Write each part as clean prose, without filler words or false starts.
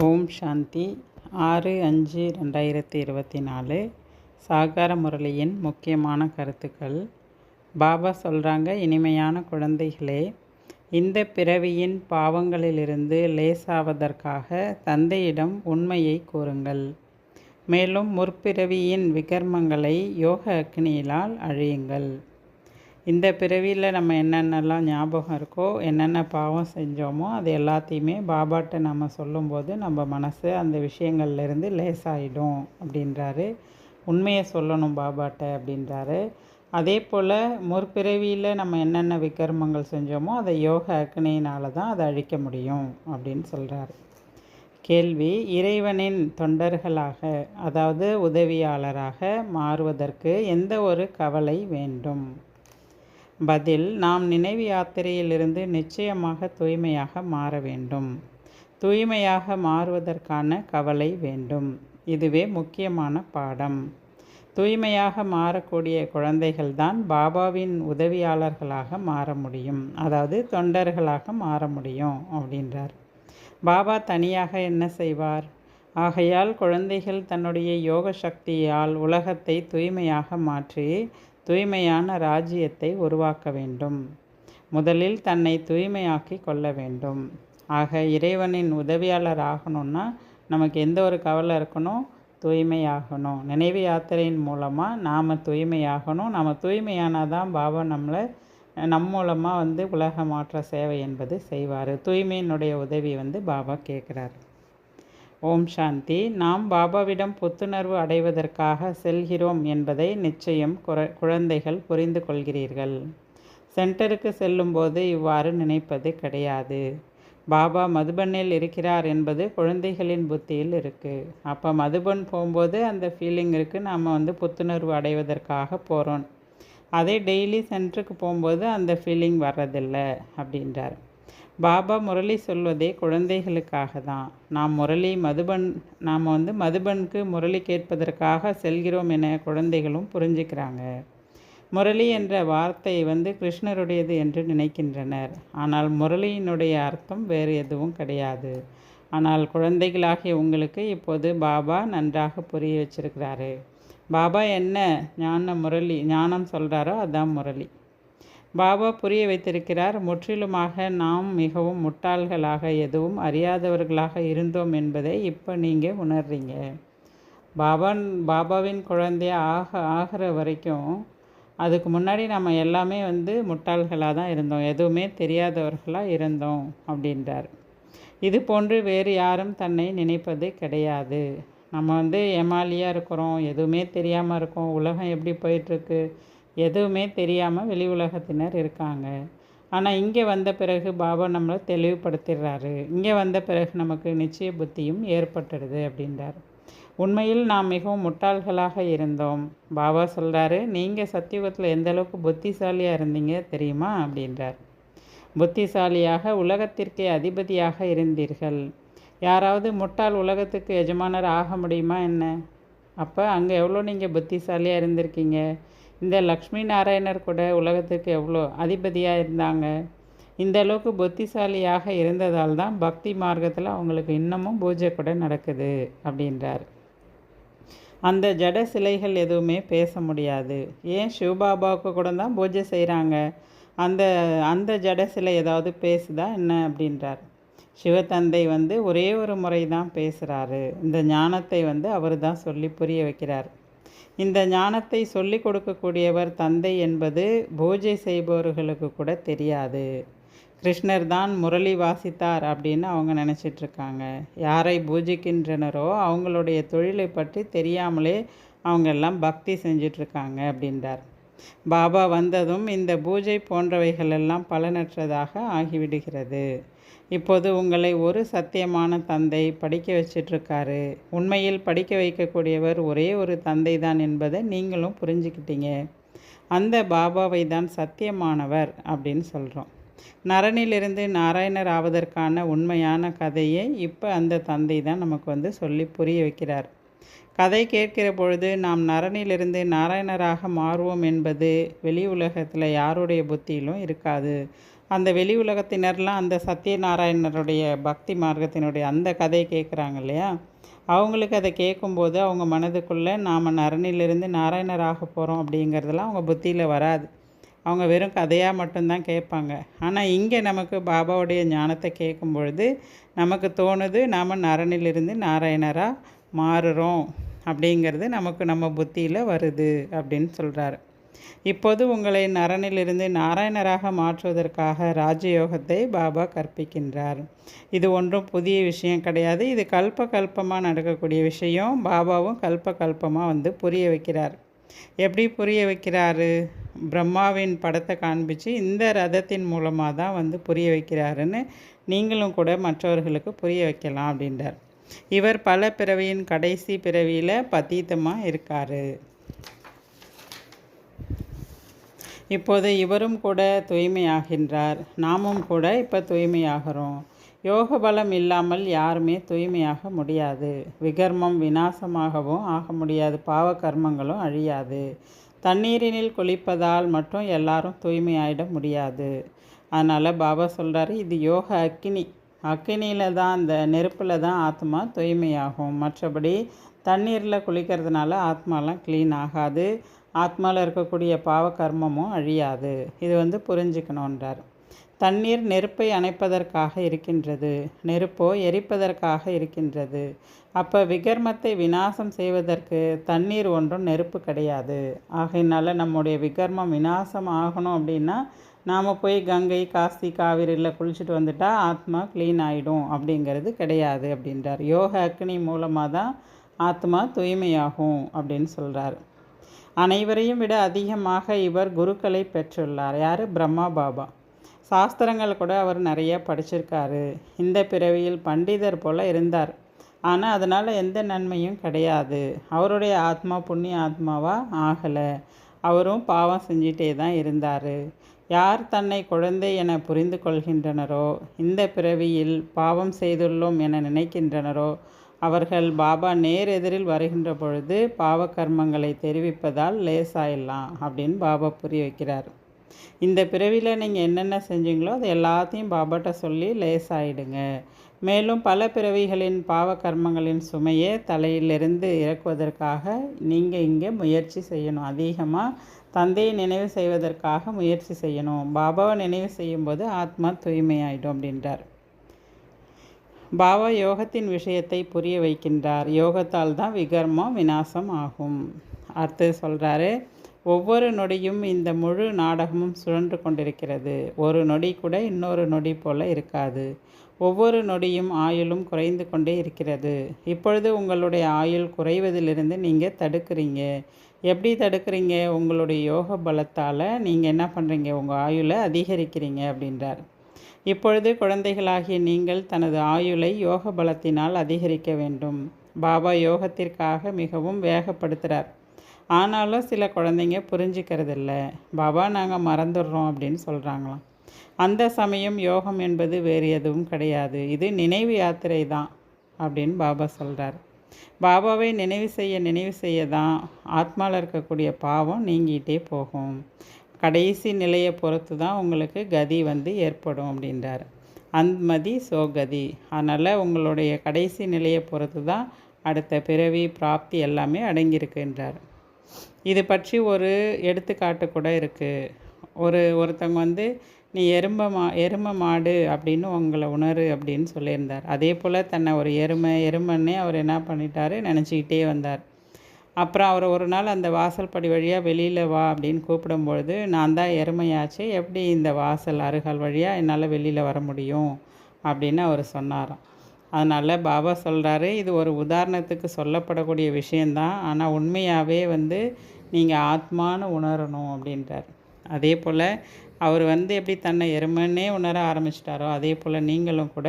ஓம் சாந்தி 6/5/2024 சாகார முரளியின் முக்கியமான கருத்துக்கள். பாபா சொல்கிறாங்க, இனிமையான குழந்தைகளே, இந்த பிறவியின் பாவங்களிலிருந்து லேசாவதற்காக தந்தையிடம் உண்மையை கூறுங்கள். மேலும் முற்பிறவியின் விகர்மங்களை யோக அக்னியிலால் அழியுங்கள். இந்த பிறவியில் நம்ம என்னென்னலாம் ஞாபகம் இருக்கோ, என்னென்ன பாவம் செஞ்சோமோ அது எல்லாத்தையுமே பாபாட்ட நம்ம சொல்லும்போது நம்ம மனசு அந்த விஷயங்கள்லேருந்து லேசாயிடும் அப்படின்றாரு. உண்மையை சொல்லணும் பாபாட்ட அப்படின்றாரு. அதே போல் முற்பிறவியில் நம்ம என்னென்ன விகர்மங்கள் செஞ்சோமோ அதை யோக அக்னியினால தான் அதை அழிக்க முடியும் அப்படின்னு சொல்கிறாரு. கேள்வி: இறைவனின் தொண்டர்களாக, அதாவது உதவியாளராக மாறுவதற்கு எந்த ஒரு கவலை வேண்டும்? பதில்: நாம் நினைவு யாத்திரையிலிருந்து நிச்சயமாக தூய்மையாக மாற வேண்டும். தூய்மையாக மாறுவதற்கான கவலை வேண்டும். இதுவே முக்கியமான பாடம். தூய்மையாக மாறக்கூடிய குழந்தைகள்தான் பாபாவின் உதவியாளர்களாக மாற முடியும், அதாவது தொண்டர்களாக மாற முடியும் அப்படின்றார். பாபா தனியாக என்ன செய்வார்? ஆகையால் குழந்தைகள் தன்னுடைய யோக சக்தியால் உலகத்தை தூய்மையாக மாற்றி தூய்மையான ராஜ்யத்தை உருவாக்க வேண்டும். முதலில் தன்னை தூய்மையாக்கி கொள்ள வேண்டும். ஆக இறைவனின் உதவியாளர் ஆகணும்னா நமக்கு எந்த ஒரு கவலை இருக்கணும்? தூய்மையாகணும். நினைவு யாத்திரையின் மூலமாக நாம் தூய்மையாகணும். நம்ம தூய்மையானால் தான் பாபா நம் மூலமாக உலக மாற்ற சேவை என்பது செய்வார். தூய்மையினுடைய உதவி பாபா கேட்குறார். ஓம் சாந்தி. நாம் பாபாவிடம் புத்துணர்வு அடைவதற்காக செல்கிறோம் என்பதை நிச்சயம் குழந்தைகள் புரிந்து கொள்கிறீர்கள். சென்டருக்கு செல்லும்போது இவ்வாறு நினைப்பது கிடையாது. பாபா மதுபனில் இருக்கிறார் என்பது குழந்தைகளின் புத்தியில் இருக்குது. அப்போ மதுபன் போகும்போது அந்த ஃபீலிங் இருக்குது, நாம் புத்துணர்வு அடைவதற்காக போகிறோம். அதே டெய்லி சென்டருக்கு போகும்போது அந்த ஃபீலிங் வர்றதில்லை அப்படின்றார். பாபா முரளி சொல்வதே குழந்தைகளுக்காக தான். நாம் மதுபனுக்கு முரளி கேட்பதற்காக செல்கிறோம் என குழந்தைகளும் புரிஞ்சுக்கிறாங்க. முரளி என்ற வார்த்தை கிருஷ்ணருடையது என்று நினைக்கின்றனர். ஆனால் முரளியினுடைய அர்த்தம் வேறு எதுவும் கிடையாது. ஆனால் குழந்தைகளாகிய உங்களுக்கு இப்போது பாபா நன்றாக புரிய வச்சிருக்கிறாரு. பாபா என்ன ஞானம் சொல்கிறாரோ அதான் முரளி. பாபா புரிய வைத்திருக்கிறார். முற்றிலுமாக நாம் மிகவும் முட்டாள்களாக, எதுவும் அறியாதவர்களாக இருந்தோம் என்பதை இப்போ நீங்கள் உணர்றீங்க. பாபாவின் குழந்தையாக ஆகிற வரைக்கும், அதுக்கு முன்னாடி நம்ம எல்லாமே முட்டாள்களாக தான் இருந்தோம், எதுவுமே தெரியாதவர்களாக இருந்தோம் அப்படின்றார். இது போன்று வேறு யாரும் தன்னை நினைப்பது கிடையாது. நம்ம ஏமாலியாக இருக்கிறோம், எதுவுமே தெரியாமல் இருக்கோம், உலகம் எப்படி போயிட்டுருக்கு எதுவுமே தெரியாமல் வெளி உலகத்தினர் இருக்காங்க. ஆனால் இங்கே வந்த பிறகு பாபா நம்மளை தெளிவுபடுத்திடுறாரு. இங்கே வந்த பிறகு நமக்கு நிச்சய புத்தியும் ஏற்பட்டுடுது அப்படின்றார். உண்மையில் நாம் மிகவும் முட்டாள்களாக இருந்தோம். பாபா சொல்கிறாரு, நீங்கள் சத்தியுகத்தில் எந்த அளவுக்கு புத்திசாலியாக இருந்தீங்க தெரியுமா அப்படின்றார். புத்திசாலியாக உலகத்திற்கே அதிபதியாக இருந்தீர்கள். யாராவது முட்டாள் உலகத்துக்கு எஜமானர் ஆக முடியுமா என்ன? அப்போ அங்கே எவ்வளோ நீங்கள் புத்திசாலியாக இருந்திருக்கீங்க. இந்த லக்ஷ்மி நாராயணர் கூட உலகத்துக்கு எவ்வளோ அதிபதியாக இருந்தாங்க. இந்த அளவுக்கு புத்திசாலியாக இருந்ததால் தான் பக்தி மார்க்கத்தில் அவங்களுக்கு இன்னமும் பூஜை கூட நடக்குது அப்படின்றார். அந்த ஜட சிலைகள் எதுவுமே பேச முடியாது. ஏன் சிவபாபாவுக்கு கூட தான் பூஜை செய்கிறாங்க. அந்த ஜட சிலை ஏதாவது பேசுதா என்ன அப்படின்றார். சிவத்தந்தை ஒரே ஒரு முறை தான் பேசுகிறாரு. இந்த ஞானத்தை அவர் தான் சொல்லி புரிய வைக்கிறார். இந்த ஞானத்தை சொல்லி கொடுக்கக்கூடியவர் தந்தை என்பது பூஜை செய்பவர்களுக்கு கூட தெரியாது. கிருஷ்ணர் தான் முரளி வாசித்தார் அப்படின்னு அவங்க நினச்சிட்ருக்காங்க. யாரை பூஜிக்கின்றனரோ அவங்களுடைய தொழிலை பற்றி தெரியாமலே அவங்க எல்லாம் பக்தி செஞ்சிட்ருக்காங்க அப்படின்றார். பாபா வந்ததும் இந்த பூஜை போன்றவைகளெல்லாம் பலனற்றதாக ஆகிவிடுகிறது. இப்போது உங்களை ஒரு சத்தியமான தந்தை படிக்க வச்சிட்ருக்காரு. உண்மையில் படிக்க வைக்கக்கூடியவர் ஒரே ஒரு தந்தை தான் என்பதை நீங்களும் புரிஞ்சுக்கிட்டீங்க. அந்த பாபாவை தான் சத்தியமானவர் அப்படின்னு சொல்கிறோம். நரனிலிருந்து நாராயணர் ஆவதற்கான உண்மையான கதையை இப்போ அந்த தந்தை தான் நமக்கு சொல்லி புரிய வைக்கிறார். கதை கேட்கிற பொழுது நாம் நரனிலிருந்து நாராயணராக மாறுவோம் என்பது வெளி உலகத்தில் யாருடைய புத்தியிலும் இருக்காது. அந்த வெளி உலகத்தினர்லாம் அந்த சத்யநாராயணருடைய பக்தி மார்க்கத்தினுடைய அந்த கதையை கேட்குறாங்க இல்லையா, அவங்களுக்கு அதை கேட்கும்போது அவங்க மனதுக்குள்ளே நாம் நரனிலிருந்து நாராயணராக போகிறோம் அப்படிங்கிறதெல்லாம் அவங்க புத்தியில் வராது. அவங்க வெறும் கதையாக மட்டும்தான் கேட்பாங்க. ஆனால் இங்கே நமக்கு பாபாவுடைய ஞானத்தை கேட்கும் பொழுது நமக்கு தோணுது நாம் நரனிலிருந்து நாராயணராக மாறுறோம் அப்படிங்கிறது நமக்கு நம்ம புத்தியில் வருது அப்படின்னு சொல்கிறாரு. இப்போது உங்களை நரனிலிருந்து நாராயணராக மாற்றுவதற்காக ராஜயோகத்தை பாபா கற்பிக்கின்றார். இது ஒன்றும் புதிய விஷயம் கிடையாது. இது கல்பமாக நடக்கக்கூடிய விஷயம். பாபாவும் கல்பமாக புரிய வைக்கிறார். எப்படி புரிய வைக்கிறாரு? பிரம்மாவின் படத்தை காண்பித்து இந்த ரதத்தின் மூலமாக தான் புரிய வைக்கிறாருன்னு நீங்களும் கூட மற்றவர்களுக்கு புரிய வைக்கலாம் அப்படின்றார். இவர் பல பிறவியின் கடைசி பிறவியில் பதீத்தமாக இருக்கார். இப்போது இவரும் கூட தூய்மையாகின்றார். நாமும் கூட இப்போ தூய்மையாகிறோம். யோக பலம் இல்லாமல் யாருமே தூய்மையாக முடியாது. விகர்மம் விநாசமாகவும் ஆக முடியாது. பாவ கர்மங்களும் அழியாது. தண்ணீரினில் குளிப்பதால் மட்டும் எல்லாரும் தூய்மையாயிட முடியாது. அதனால் பாபா சொல்கிறாரு, இது யோக அக்கினியில் தான், அந்த நெருப்பில் தான் ஆத்மா தூய்மையாகும். மற்றபடி தண்ணீரில் குளிக்கிறதுனால ஆத்மாலாம் க்ளீன் ஆகாது. ஆத்மாவில் இருக்கக்கூடிய பாவ கர்மமும் அழியாது. இது புரிஞ்சுக்கணுன்றார். தண்ணீர் நெருப்பை அணைப்பதற்காக இருக்கின்றது, நெருப்போ எரிப்பதற்காக இருக்கின்றது. அப்போ விகர்மத்தை விநாசம் செய்வதற்கு தண்ணீர் ஒன்றும் நெருப்பு கிடையாது. ஆகையினால நம்முடைய விகர்மம் விநாசம் ஆகணும் அப்படின்னா நாம் போய் கங்கை, காசி, காவிரியில் குளிச்சுட்டு வந்துட்டால் ஆத்மா க்ளீன் ஆகிடும் அப்படிங்கிறது கிடையாது அப்படின்றார். யோக அக்னி மூலமாக தான் ஆத்மா தூய்மையாகும் அப்படின்னு சொல்கிறார். அனைவரையும் விட அதிகமாக இவர் குருக்களை பெற்றுள்ளார். யார்? பிரம்மா பாபா. சாஸ்திரங்கள் கூட அவர் நிறைய படிச்சிருக்காரு. இந்த பிறவியில் பண்டிதர் போல் இருந்தார். ஆனால் அதனால் எந்த நன்மையும் கிடையாது. அவருடைய ஆத்மா புண்ணிய ஆத்மாவாக ஆகலை. அவரும் பாவம் செஞ்சிட்டே தான் இருந்தார். யார் தன்னை குழந்தை என புரிந்து கொள்கின்றனரோ, இந்த பிறவியில் பாவம் செய்துள்ளோம் என நினைக்கின்றனரோ, அவர்கள் பாபா நேர் எதிரில் வருகின்ற பொழுது பாவ கர்மங்களை தெரிவிப்பதால் லேசாயிடலாம் அப்படின்னு பாபா புரிய வைக்கிறார். இந்த பிறவியில் நீங்கள் என்னென்ன செஞ்சீங்களோ அது எல்லாத்தையும் பாபாட்ட சொல்லி லேசாயிடுங்க. மேலும் பல பிறவிகளின் பாவ கர்மங்களின் சுமையை தலையிலிருந்து இறக்குவதற்காக நீங்கள் இங்கே முயற்சி செய்யணும். அதிகமாக தந்தையை நினைவு செய்வதற்காக முயற்சி செய்யணும். பாபாவை நினைவு செய்யும்போது ஆத்மா தூய்மையாயிடும் அப்படின்றார். பாபா யோகத்தின் விஷயத்தை புரிய வைக்கின்றார். யோகத்தால் தான் விகர்மம் விநாசம் ஆகும். அடுத்து சொல்கிறாரு, ஒவ்வொரு நொடியும் இந்த முழு நாடகமும் சுழன்று கொண்டிருக்கிறது. ஒரு நொடி கூட இன்னொரு நொடி போல் இருக்காது. ஒவ்வொரு நொடியும் ஆயுளும் குறைந்து கொண்டே இருக்கிறது. இப்பொழுது உங்களுடைய ஆயுள் குறைவதிலிருந்து நீங்கள் தடுக்கிறீங்க. எப்படி தடுக்கிறீங்க? உங்களுடைய யோக பலத்தால் நீங்கள் என்ன பண்ணுறீங்க? உங்கள் ஆயுளை அதிகரிக்கிறீங்க அப்படின்றார். இப்பொழுது குழந்தைகளாகிய நீங்கள் தனது ஆயுளை யோக பலத்தினால் அதிகரிக்க வேண்டும். பாபா யோகத்திற்காக மிகவும் வேகப்படுத்துகிறார். ஆனாலும் சில குழந்தைங்க புரிஞ்சிக்கிறதில்ல. பாபா நாங்கள் மறந்துடுறோம் அப்படின்னு சொல்கிறாங்களாம். அந்த சமயம் யோகம் என்பது வேறு எதுவும் கிடையாது. இது நினைவு யாத்திரை தான் அப்படின்னு பாபா சொல்கிறார். பாபாவை நினைவு செய்ய தான் ஆத்மாவில் இருக்கக்கூடிய பாவம் நீங்கிட்டே போகும். கடைசி நிலையை பொறுத்து தான் உங்களுக்கு கதி ஏற்படும் அப்படின்றார். அந்மதி சோகதி. அதனால் உங்களுடைய கடைசி நிலையை பொறுத்து தான் அடுத்த பிறவி பிராப்தி எல்லாமே அடங்கியிருக்குன்றார். இது பற்றி ஒரு எடுத்துக்காட்டு கூட இருக்குது. ஒருத்தவங்க நீ எருமை மாடு அப்படின்னு உங்களை உணரு அப்படின்னு சொல்லியிருந்தார். அதே போல் தன்னை ஒரு எருமைன்னே அவர் என்ன பண்ணிட்டார், நினச்சிக்கிட்டே வந்தார். அப்புறம் அவர் ஒரு நாள் அந்த வாசல் படி வழியாக வெளியில் வா அப்படின்னு கூப்பிடும்பொழுது, நான் தான் எருமையாச்சு, எப்படி இந்த வாசல் அருகால் வழியாக என்னால் வெளியில் வர முடியும் அப்படின்னு அவர் சொன்னாராம். அதனால் பாபா சொல்கிறாரு, இது ஒரு உதாரணத்துக்கு சொல்லப்படக்கூடிய விஷயந்தான். ஆனால் உண்மையாகவே நீங்கள் ஆத்மான்னு உணரணும் அப்படின்றார். அதே போல் அவர் எப்படி தன்னை எருமைன்னே உணர ஆரம்பிச்சிட்டாரோ அதே போல் நீங்களும் கூட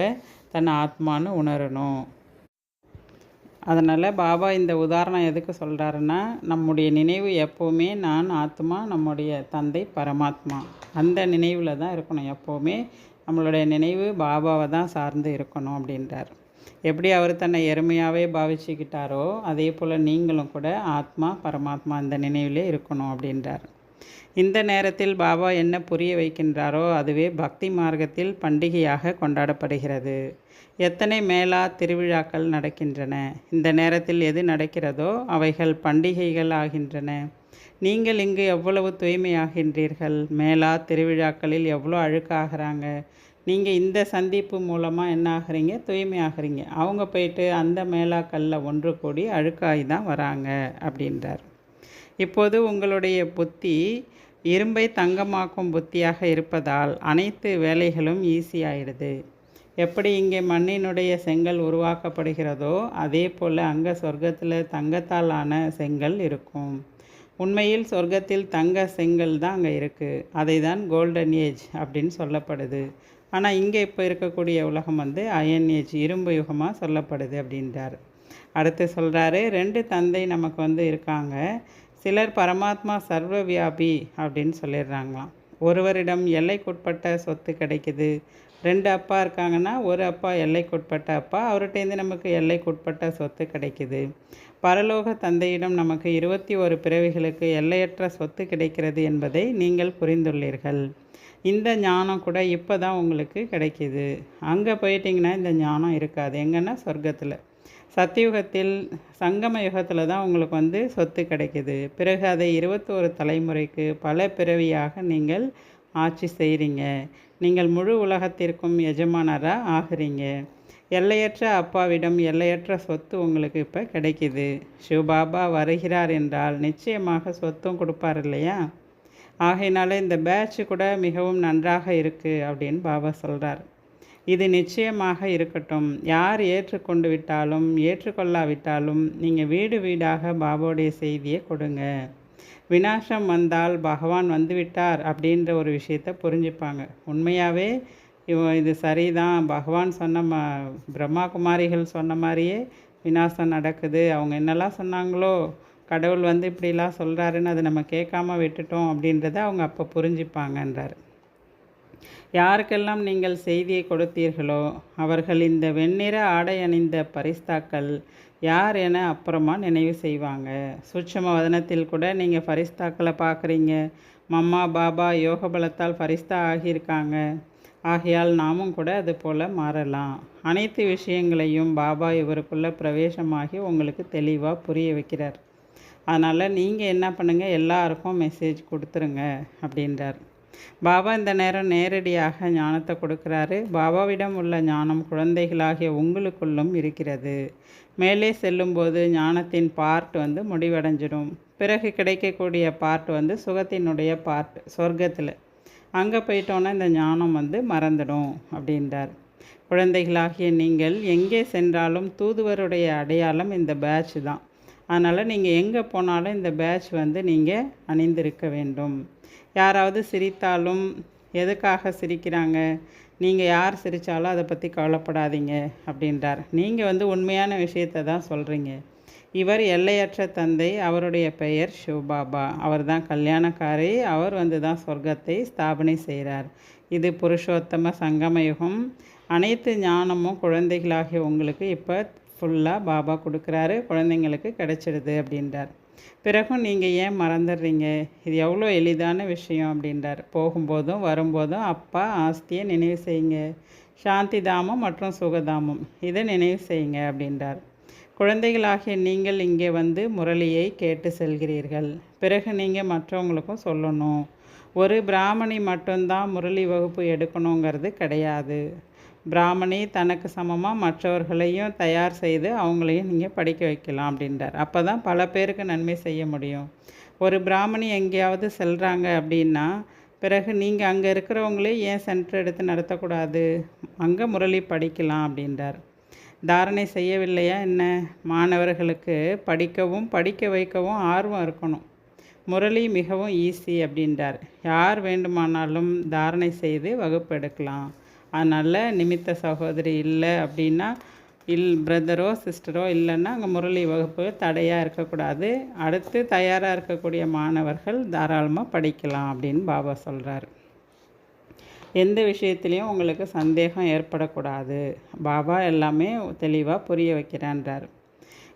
தன்னை ஆத்மான்னு உணரணும். அதனால் பாபா இந்த உதாரணம் எதுக்கு சொல்கிறாருன்னா, நம்முடைய நினைவு எப்போவுமே நான் ஆத்மா, நம்முடைய தந்தை பரமாத்மா, அந்த நினைவில் தான் இருக்கணும். எப்போவுமே நம்மளுடைய நினைவு பாபாவை தான் சார்ந்து இருக்கணும் அப்படின்றார். எப்படி அவர் தன்னை எருமையாகவே பாவிச்சுக்கிட்டாரோ அதே போல் நீங்களும் கூட ஆத்மா பரமாத்மா அந்த நினைவிலே இருக்கணும் அப்படின்றார். இந்த நேரத்தில் பாபா என்ன புரிய வைக்கின்றாரோ அதுவே பக்தி மார்க்கத்தில் பண்டிகையாக கொண்டாடப்படுகிறது. எத்தனை மேளா திருவிழாக்கள் நடக்கின்றன. இந்த நேரத்தில் எது நடக்கிறதோ அவைகள் பண்டிகைகள் ஆகின்றன. நீங்கள் இங்கு எவ்வளவு தூய்மையாகின்றீர்கள். மேளா திருவிழாக்களில் எவ்வளோ அழுக்காகிறாங்க. நீங்கள் இந்த சந்திப்பு மூலமாக என்ன ஆகிறீங்க, தூய்மையாகிறீங்க. அவங்க போயிட்டு அந்த மேளாக்களில் ஒன்று கூடி அழுக்காகி தான் வராங்க அப்படின்றார். இப்போது உங்களுடைய புத்தி இரும்பை தங்கமாக்கும் புத்தியாக இருப்பதால் அனைத்து வேலைகளும் ஈஸியாகிடுது. எப்படி இங்கே மண்ணினுடைய செங்கல் உருவாக்கப்படுகிறதோ அதே போல் அங்கே சொர்க்கத்தில் தங்கத்தால் ஆன செங்கல் இருக்கும். உண்மையில் சொர்க்கத்தில் தங்க செங்கல் தான் அங்கே இருக்குது. அதை தான் கோல்டன் ஏஜ் அப்படின்னு சொல்லப்படுது. ஆனால் இங்கே இப்போ இருக்கக்கூடிய உலகம் அயன் ஏஜ், இரும்பு யுகமாக சொல்லப்படுது அப்படின்றார். அடுத்து சொல்கிறாரு, 2 தந்தை நமக்கு இருக்காங்க. சிலர் பரமாத்மா சர்வ வியாபி அப்படின்னு சொல்லிடுறாங்களாம். ஒருவரிடம் எல்லைக்குட்பட்ட சொத்து கிடைக்குது. 2 அப்பா இருக்காங்கன்னா ஒரு அப்பா எல்லைக்குட்பட்ட அப்பா, அவர்கிட்டேருந்து நமக்கு எல்லைக்குட்பட்ட சொத்து கிடைக்குது. பரலோக தந்தையிடம் நமக்கு 21 பிறவிகளுக்கு எல்லையற்ற சொத்து கிடைக்கிறது என்பதை நீங்கள் புரிந்துள்ளீர்கள். இந்த ஞானம் கூட இப்போ தான் உங்களுக்கு கிடைக்கிது. அங்கே போயிட்டிங்கன்னா இந்த ஞானம் இருக்காது. எங்கன்னா சொர்க்கத்தில். சத்தியுகத்தில் சங்கம யுகத்தில் தான் உங்களுக்கு சொத்து கிடைக்கிது. பிறகு அதை 21 தலைமுறைக்கு பல பிறவியாக நீங்கள் ஆட்சி செய்கிறீங்க. நீங்கள் முழு உலகத்திற்கும் எஜமானராக ஆகிறீங்க. எல்லையற்ற அப்பாவிடம் எல்லையற்ற சொத்து உங்களுக்கு இப்போ கிடைக்கிது. சிவபாபா வருகிறார் என்றால் நிச்சயமாக சொத்தும் கொடுப்பார் இல்லையா? ஆகையினால இந்த பேட்ச் கூட மிகவும் நன்றாக இருக்குது அப்படின்னு பாபா சொல்கிறார். இது நிச்சயமாக இருக்கட்டும். யார் ஏற்றுக்கொண்டு விட்டாலும் ஏற்றுக்கொள்ளாவிட்டாலும் நீங்கள் வீடு வீடாக பாபாவுடைய செய்தியை கொடுங்க. விநாசம் வந்தால் பகவான் வந்துவிட்டார் அப்படின்ற ஒரு விஷயத்தை புரிஞ்சுப்பாங்க. உண்மையாகவே இது சரிதான், பகவான் சொன்ன பிரம்மா குமாரிகள் சொன்ன மாதிரியே விநாசம் நடக்குது. அவங்க என்னெல்லாம் சொன்னாங்களோ, கடவுள் இப்படிலாம் சொல்கிறாருன்னு அதை நம்ம கேட்காம விட்டுட்டோம் அப்படின்றத அவங்க அப்போ புரிஞ்சுப்பாங்கன்றார். யாருக்கெல்லாம் நீங்கள் செய்தியை கொடுத்தீர்களோ அவர்கள் இந்த வெண்ணிற ஆடை அணிந்த பரிஸ்தாக்கள் யார் என அப்புறமா நினைவு செய்வாங்க. சூட்சம வதனத்தில் கூட நீங்கள் பரிஸ்தாக்களை பார்க்குறீங்க. மம்மா பாபா யோக பலத்தால் பரிஸ்தா ஆகியிருக்காங்க. ஆகையால் நாமும் கூட அது போல் மாறலாம். அனைத்து விஷயங்களையும் பாபா இவருக்குள்ளே பிரவேசமாகி உங்களுக்கு தெளிவாக புரிய வைக்கிறார். அதனால் நீங்கள் என்ன பண்ணுங்கள், எல்லாருக்கும் மெசேஜ் கொடுத்துருங்க அப்படின்றார். பாபா இந்த நேரம் நேரடியாக ஞானத்தை கொடுக்குறாரு. பாபாவிடம் உள்ள ஞானம் குழந்தைகளாகிய உங்களுக்குள்ளும் இருக்கிறது. மேலே செல்லும்போது ஞானத்தின் பார்ட் முடிவடைஞ்சிடும். பிறகு கிடைக்கக்கூடிய பார்ட் சுகத்தினுடைய பார்ட் சொர்க்கத்தில். அங்கே போயிட்டோன்னா இந்த ஞானம் மறந்துடும் அப்படின்றார். குழந்தைகளாகிய நீங்கள் எங்கே சென்றாலும் தூதுவருடைய அடையாளம் இந்த பேட்ச் தான். அதனால் நீங்கள் எங்கே போனாலும் இந்த பேட்ச் நீங்கள் அணிந்திருக்க வேண்டும். யாராவது சிரித்தாலும் எதுக்காக சிரிக்கிறாங்க, நீங்கள் யார் சிரித்தாலும் அதை பற்றி கவலைப்படாதீங்க அப்படின்றார். நீங்கள் உண்மையான விஷயத்தை தான் சொல்கிறீங்க. இவர் எல்லையற்ற தந்தை. அவருடைய பெயர் சிவபாபா. அவர் தான் கல்யாணக்காரி. அவர் தான் சொர்க்கத்தை ஸ்தாபனை செய்கிறார். இது புருஷோத்தம சங்கமயுகம். அனைத்து ஞானமும் குழந்தைகளாகிய உங்களுக்கு இப்போ ஃபுல்லாக பாபா கொடுக்குறாரு. குழந்தைங்களுக்கு கிடைச்சிடுது அப்படின்றார். பிறகும் நீங்கள் ஏன் மறந்துடுறீங்க? இது எவ்வளோ எளிதான விஷயம் அப்படின்றார். போகும்போதும் வரும்போதும் அப்பா ஆஸ்தியை நினைவு செய்யுங்க. சாந்தி தாமம் மற்றும் சுகதாமம் இதை நினைவு செய்யுங்க அப்படின்றார். குழந்தைகளாகிய நீங்கள் இங்கே முரளியை கேட்டு செல்கிறீர்கள். பிறகு நீங்கள் மற்றவங்களுக்கும் சொல்லணும். ஒரு பிராமணி மட்டும்தான் முரளி வகுப்பு எடுக்கணுங்கிறது கிடையாது. பிராமணி தனக்கு சமமாக மற்றவர்களையும் தயார் செய்து அவங்களையும் நீங்கள் படிக்க வைக்கலாம் அப்படின்றார். அப்போ தான் பல பேருக்கு நன்மை செய்ய முடியும். ஒரு பிராமணி எங்கேயாவது செல்கிறாங்க அப்படின்னா பிறகு நீங்கள் அங்கே இருக்கிறவங்களே ஏன் சென்டர் எடுத்து நடத்தக்கூடாது? அங்கே முரளி படிக்கலாம் அப்படின்றார். தாரணை செய்யவில்லையா என்ன? மாணவர்களுக்கு படிக்கவும் படிக்க வைக்கவும் ஆர்வம் இருக்கணும். முரளி மிகவும் ஈஸி அப்படின்றார். யார் வேண்டுமானாலும் தாரணை செய்து வகுப்பு எடுக்கலாம். அதனால் நிமித்த சகோதரி இல்லை அப்படின்னா பிரதரோ சிஸ்டரோ இல்லைன்னா அங்கே முரளி வகுப்பு தடையாக இருக்கக்கூடாது. அடுத்து தயாராக இருக்கக்கூடிய மாணவர்கள் தாராளமாக படிக்கலாம் அப்படின்னு பாபா சொல்கிறார். எந்த விஷயத்துலேயும் உங்களுக்கு சந்தேகம் ஏற்படக்கூடாது. பாபா எல்லாமே தெளிவாக புரிய வைக்கிறான்றார்.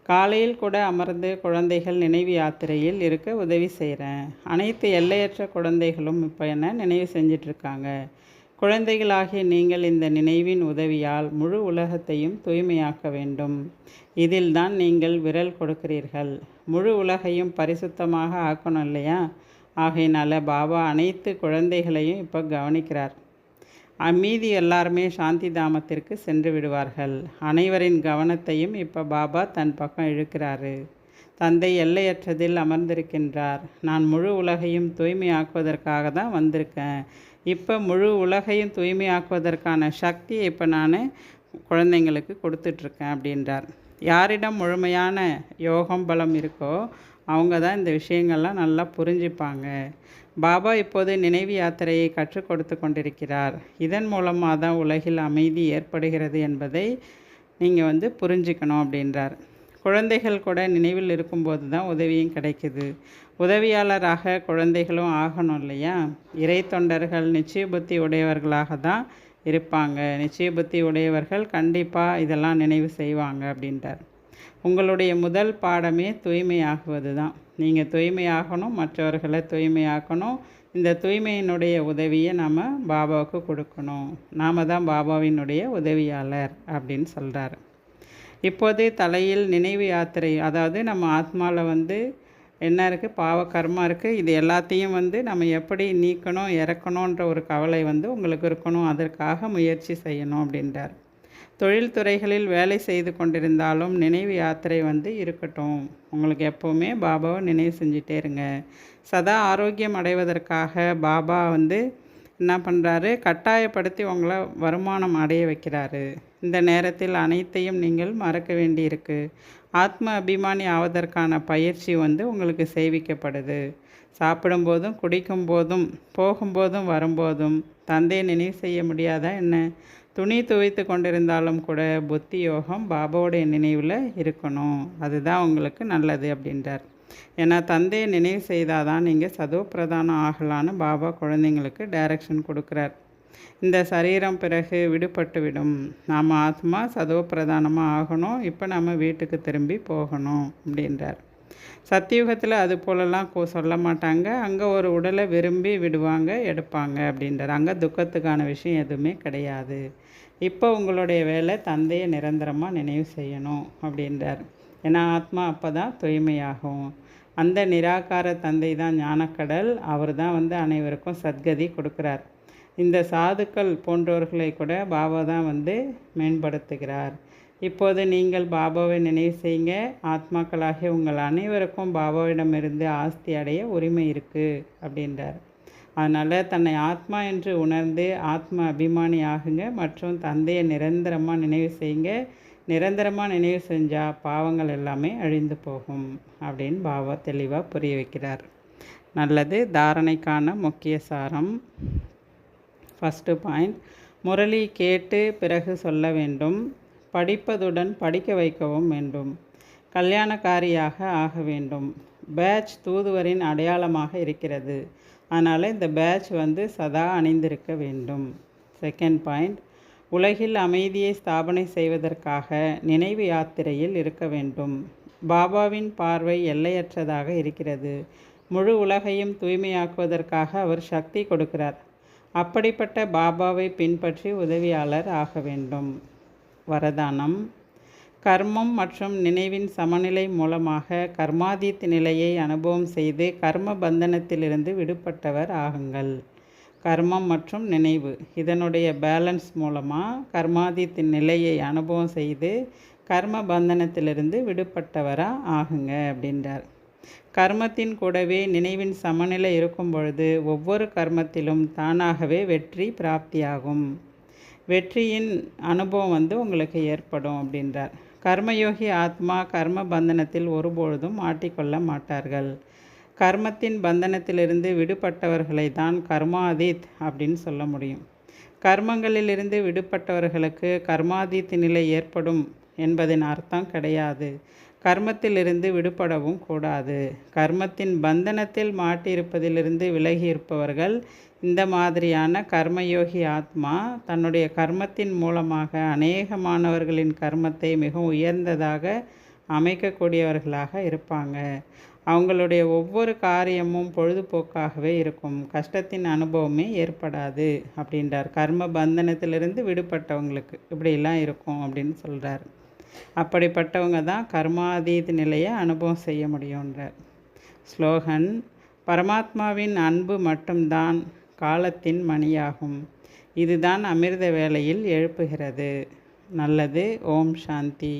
காலையில் கூட அமர்ந்து குழந்தைகள் நினைவு யாத்திரையில் இருக்க உதவி செய்கிறேன். அனைத்து எல்லையற்ற குழந்தைகளும் இப்போ என்ன நினைவு செஞ்சிட்ருக்காங்க. குழந்தைகளாகிய நீங்கள் இந்த நினைவின் உதவியால் முழு உலகத்தையும் தூய்மையாக்க வேண்டும். இதில்தான் நீங்கள் விரல் கொடுக்கிறீர்கள். முழு உலகையும் பரிசுத்தமாக ஆக்கணும் இல்லையா? ஆகையினால பாபா அனைத்து குழந்தைகளையும் இப்போ கவனிக்கிறார். மீதி எல்லாருமே சாந்தி தாமத்திற்கு சென்று விடுவார்கள். அனைவரின் கவனத்தையும் இப்போ பாபா தன் பக்கம் இழுக்கிறாரு. தந்தை எல்லையற்றதில் அமர்ந்திருக்கின்றார். நான் முழு உலகையும் தூய்மையாக்குவதற்காக தான் வந்திருக்கேன். இப்போ முழு உலகையும் தூய்மையாக்குவதற்கான சக்தியை இப்போ நான் குழந்தைங்களுக்கு கொடுத்துட்ருக்கேன் அப்படின்றார். யாரிடம் முழுமையான யோகம் பலம் இருக்கோ அவங்க தான் இந்த விஷயங்கள்லாம் நல்லா புரிஞ்சுப்பாங்க. பாபா இப்போது நினைவு யாத்திரையை கற்றுக் கொடுத்து கொண்டிருக்கிறார். இதன் மூலமாக தான் உலகில் அமைதி ஏற்படுகிறது என்பதை நீங்கள் புரிஞ்சுக்கணும் அப்படின்றார். குழந்தைகள் கூட நினைவில் இருக்கும்போது தான் உதவியும் கிடைக்குது. உதவியாளராக குழந்தைகளும் ஆகணும் இல்லையா? இறை தொண்டர்கள் நிச்சய புத்தி உடையவர்களாக தான் இருப்பாங்க. நிச்சய புத்தி உடையவர்கள் கண்டிப்பாக இதெல்லாம் நினைவு செய்வாங்க அப்படின்றார். உங்களுடைய முதல் பாடமே தூய்மையாகுவது தான். நீங்கள் தூய்மையாகணும், மற்றவர்களை தூய்மையாக்கணும். இந்த தூய்மையினுடைய உதவியை நாம் பாபாவுக்கு கொடுக்கணும். நாம் தான் பாபாவினுடைய உதவியாளர் அப்படின்னு சொல்கிறார். இப்போது தலையில் நினைவு யாத்திரை, அதாவது நம்ம ஆத்மாவில் என்ன இருக்குது, பாவ கர்மா இருக்குது. இது எல்லாத்தையும் நம்ம எப்படி நீக்கணும், இறக்கணுன்ற ஒரு கவலை உங்களுக்கு இருக்கணும். அதற்காக முயற்சி செய்யணும் அப்படின்றார். தொழில்துறைகளில் வேலை செய்து கொண்டிருந்தாலும் நினைவு யாத்திரை இருக்கட்டும். உங்களுக்கு எப்போவுமே பாபாவை நினைவு செஞ்சிட்டே இருங்க. சதா ஆரோக்கியம் அடைவதற்காக பாபா என்ன பண்ணுறாரு, கட்டாயப்படுத்தி உங்களை வருமானம் அடைய வைக்கிறாரு. இந்த நேரத்தில் அனைத்தையும் நீங்கள் மறக்க வேண்டியிருக்கு. ஆத்ம அபிமானி ஆவதற்கான பயிற்சி உங்களுக்கு செய்விக்கப்படுது. சாப்பிடும்போதும் குடிக்கும்போதும் போகும்போதும் வரும்போதும் தந்தையை நினைவு செய்ய முடியாதா என்ன? துணி துவைத்து கொண்டிருந்தாலும் கூட புத்தி யோகம் பாபாவுடைய நினைவில் இருக்கணும். அதுதான் உங்களுக்கு நல்லது அப்படின்றார். ஏன்னா தந்தையை நினைவு செய்தால் தான் நீங்கள் சதோ பிரதானம் ஆகலான்னு பாபா குழந்தைங்களுக்கு டைரக்ஷன் கொடுக்குறார். இந்த சரீரம் பிறகு விடுபட்டு விடும். நாம் ஆத்மா சதோ பிரதானமாக ஆகணும். இப்போ நம்ம வீட்டுக்கு திரும்பி போகணும் அப்படின்றார். சத்தியுகத்தில் அது போலலாம் சொல்ல மாட்டாங்க. அங்கே ஒரு உடலை விரும்பி விடுவாங்க, எடுப்பாங்க அப்படின்றார். அங்கே துக்கத்துக்கான விஷயம் எதுவுமே கிடையாது. இப்போ உங்களுடைய வேலை தந்தையை நிரந்தரமாக நினைவு செய்யணும் அப்படின்றார். ஏன்னா ஆத்மா அப்போ தான் தூய்மையாகும். அந்த நிராகார தந்தை தான் ஞானக்கடல். அவர் தான் அனைவருக்கும் சத்கதி கொடுக்குறார். இந்த சாதுக்கள் போன்றவர்களை கூட பாபா தான் மேம்படுத்துகிறார். இப்போது நீங்கள் பாபாவை நினைவு செய்யுங்க. ஆத்மாக்களாகிய உங்கள் அனைவருக்கும் பாபாவிடமிருந்து ஆஸ்தி அடைய உரிமை இருக்குது அப்படின்றார். அதனால் தன்னை ஆத்மா என்று உணர்ந்து ஆத்ம அபிமானி ஆகுங்க. மற்றும் தந்தையை நிரந்தரமாக நினைவு செய்யுங்க. நிரந்தரமாக நினைவு செஞ்சால் பாவங்கள் எல்லாமே அழிந்து போகும் அப்படின்னு பாபா தெளிவாக புரிய வைக்கிறார். நல்லது. தாரணைக்கான முக்கிய சாரம். ஃபஸ்ட்டு பாயிண்ட், முரளி கேட்டு பிறகு சொல்ல வேண்டும். படிப்பதுடன் படிக்க வைக்கவும் வேண்டும். கல்யாணக்காரியாக ஆக வேண்டும். பேட்ச் தூதுவரின் அடையாளமாக இருக்கிறது. அதனால் இந்த பேட்ச் சதா அணிந்திருக்க வேண்டும். செகண்ட் பாயிண்ட், உலகில் அமைதியை ஸ்தாபனை செய்வதற்காக நினைவு யாத்திரையில் இருக்க வேண்டும். பாபாவின் பார்வை எல்லையற்றதாக இருக்கிறது. முழு உலகையும் தூய்மையாக்குவதற்காக அவர் சக்தி கொடுக்கிறார். அப்படிப்பட்ட பாபாவை பின்பற்றி உதவியாளர் ஆக வேண்டும். வரதானம். கர்மம் மற்றும் நினைவின் சமநிலை மூலமாக கர்மாதீத் நிலையை அனுபவம் செய்து கர்ம பந்தனத்திலிருந்து விடுபட்டவர் ஆகுங்கள். கர்மம் மற்றும் நினைவு இதனுடைய பேலன்ஸ் மூலமாக கர்மாதீத் நிலையை அனுபவம் செய்து கர்ம பந்தனத்திலிருந்து விடுபட்டவராக ஆகுங்க அப்படின்றார். கர்மத்தின் கூடவே நினைவின் சமநிலை இருக்கும் பொழுது ஒவ்வொரு கர்மத்திலும் தானாகவே வெற்றி பிராப்தியாகும். வெற்றியின் அனுபவம் உங்களுக்கு ஏற்படும் அப்படின்றார். கர்மயோகி ஆத்மா கர்ம பந்தனத்தில் ஒருபொழுதும் மாட்டிக்கொள்ள மாட்டார்கள். கர்மத்தின் பந்தனத்திலிருந்து விடுபட்டவர்களை தான் கர்மாதீத் அப்படின்னு சொல்ல முடியும். கர்மங்களிலிருந்து விடுபட்டவர்களுக்கு கர்மாதீத் நிலை ஏற்படும் என்பதன் அர்த்தம் கிடையாது. கர்மத்திலிருந்து விடுபடவும் கூடாது. கர்மத்தின் பந்தனத்தில் மாட்டியிருப்பதிலிருந்து விலகி இருப்பவர்கள் இந்த மாதிரியான கர்மயோகி ஆத்மா தன்னுடைய கர்மத்தின் மூலமாக அநேகமானவர்களின் கர்மத்தை மிகவும் உயர்ந்ததாக அமைக்கக்கூடியவர்களாக இருப்பாங்க. அவங்களுடைய ஒவ்வொரு காரியமும் பொழுதுபோக்காகவே இருக்கும். கஷ்டத்தின் அனுபவமே ஏற்படாது அப்படின்றார். கர்ம பந்தனத்திலிருந்து விடுபட்டவங்களுக்கு இப்படிலாம் இருக்கும் அப்படின்னு சொல்கிறார். அப்படிப்பட்டவங்க தான் கர்மாதீத நிலையை அனுபவம் செய்ய முடியுன்றார். ஸ்லோகன்: பரமாத்மாவின் அன்பு மட்டும்தான் காலத்தின் மணியாகும். இதுதான் அமிர்த வேளையில் எழுப்புகிறது. நல்லது. ஓம் சாந்தி.